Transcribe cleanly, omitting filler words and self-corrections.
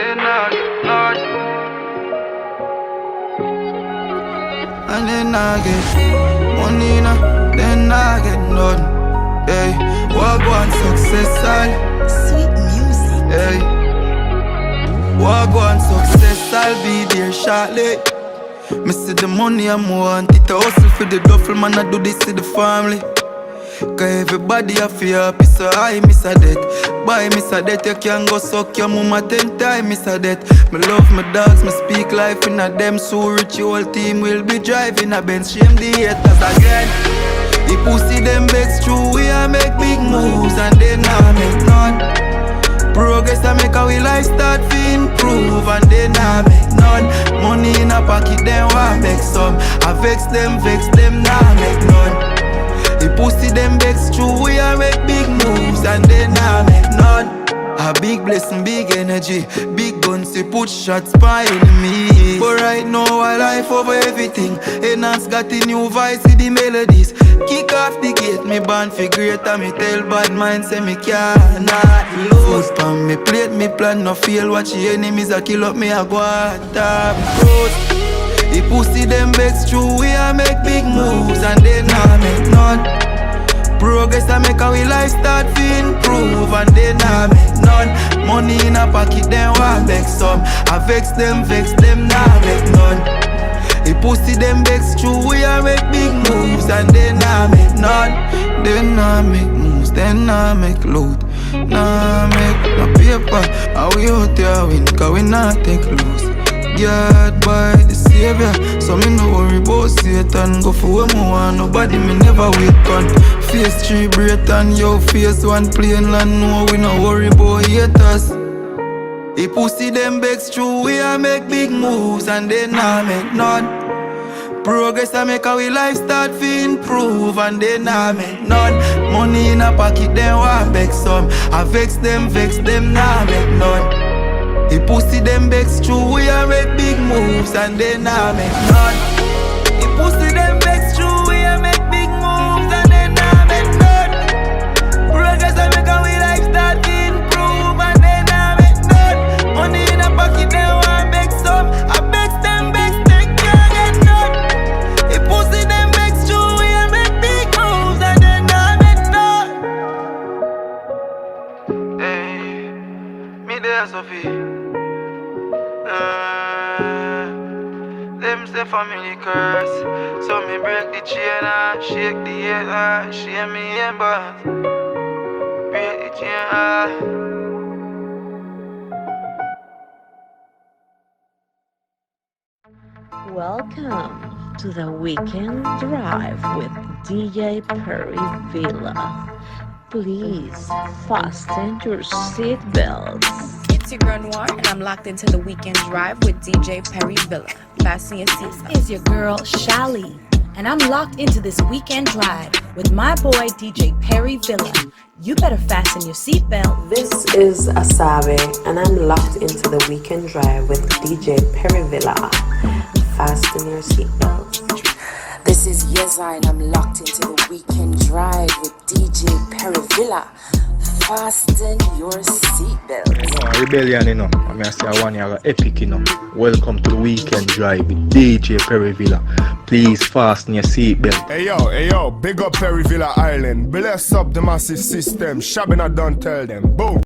they not get none. And they not get money now, they not get none. Hey, walk one success all. Sweet music. Hey, walk one success, I'll be there shortly. Me see the money I'm want it a hustle for the duffel, man I do this to the family. Cause everybody a fear happy, so I miss a debt. Buy miss a debt, you can go suck your mama 10 times miss a debt. Me love my dogs, me speak life in a them. So rich your whole team will be driving a Benz. Shame the haters again. The pussy them begs true, we a make big moves and they not make none. Progress I make our life start to improve and they not make none. Money in a pocket, them want make some. I vex them, not make none. The pussy them begs true, we a make big moves and they not make none. A big blessing, big energy, big guns, they put shots by enemy. But right now I life over everything. Nhance got the new voice with the melodies. Kick off the gate, me born for great. And me tell bad mind say me cannot lose. Food pan me plate, me plan no fail. Watch the enemies a kill up me a go at top close. The pussy them begs true, we a make big moves and they not make none. Progress I make our life start to improve and they not make none. Money in a pocket, them want make some. I vex them, not make none. The pussy them begs true, we a make big moves and they not make none. They not make moves, they not make loot, not make no paper. How we out there win, cause we not take lose. God by the savior, so me no worry about Satan. Go for what me want, nobody me never wait on. Phase 3 Brayton, yo phase 1 plain land. No we no worry about haters. The pussy them begs true, we a make big moves and they not make none. Progress I make our life start to improve and they not make none. Money in a pocket, them want beg some. I vex them, not make none. The pussy them begs true, we a make big moves and they not make none. The pussy them begs true, we a make big moves and they not make none. Progress I make our life start to improve and they not make none. Money in a pocket, they want beg some. I begs them, they can't get none. The pussy them begs true, we a make big moves and they not make none. Hey, me there Sophie. Them say family curse, so me break the chain and shake the head, shake me and boss. Break the chain. Welcome to the Weekend Drive with DJ Perryvilla. Please fasten your seatbelts. It's your girl Noir, and I'm locked into the Weekend Drive with DJ Perryvilla. Fasten your seatbelts. This is your girl Shali, and I'm locked into this Weekend Drive with my boy DJ Perryvilla. You better fasten your seatbelt. This is Asabe, and I'm locked into the Weekend Drive with DJ Perryvilla. Fasten your seatbelts. This is Yeza, and I'm locked into the Weekend Drive with DJ Perryvilla. Fasten your seatbelt. No, rebellion, you know. I mean, I say I want you epic, you know. Welcome to the Weekend Drive with DJ Perryvilla. Please fasten your seatbelt. Hey yo, big up Perryvilla Island. Bless up the massive system. Shabina don't tell them. Boom.